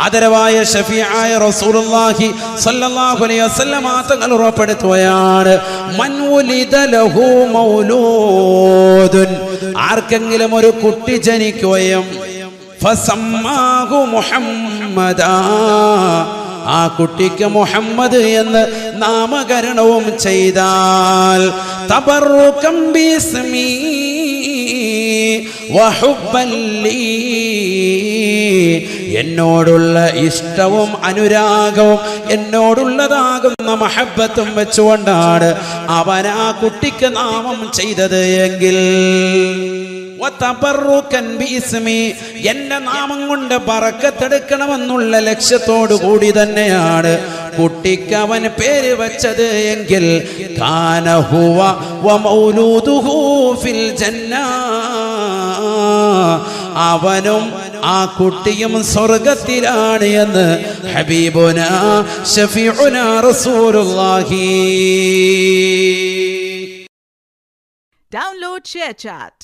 ആദരവായ ഷഫീആയ റസൂലുള്ളാഹി സ്വല്ലല്ലാഹു അലൈഹി വസല്ലം തങ്ങൾ ഉറപ്പെടുത്തുകയാണ്, മൻ ഉലിദ ലഹു മൗലൂദുൻ, ആർക്കെങ്കിലും ഒരു കുട്ടി ജനിക്കുകയും ഫസമ്മാഹു മുഹമ്മദാ, ആ കുട്ടിക്ക് മുഹമ്മദ് എന്ന് നാമകരണവും ചെയ്താൽ തബറുകം ബിസ്മി വഹുബ്ബൻ ലീ, എന്നോടുള്ള ഇഷ്ടവും അനുരാഗവും എന്നോടുള്ളതാകുന്ന മഹബ്ബത്തും വെച്ചുകൊണ്ടാണ് അവൻ ആ കുട്ടിക്ക് നാമം ചെയ്തത് എങ്കിൽ എന്റെ നാമം കൊണ്ട് ബറക്കത്തെടുക്കണമെന്നുള്ള ലക്ഷ്യത്തോടു കൂടി തന്നെയാണ് കുട്ടിക്ക് അവൻ പേര് വെച്ചത് എങ്കിൽ കാന ഹുവ വമൗലൂദുഹു ഫിൽ ജന്ന, അവനും ആ കുട്ടിയും സ്വർഗത്തിലാണ് എന്ന് ഹബീബുനാ ശഫീഉനാ റസൂലുള്ളാഹി. Download ShareChat.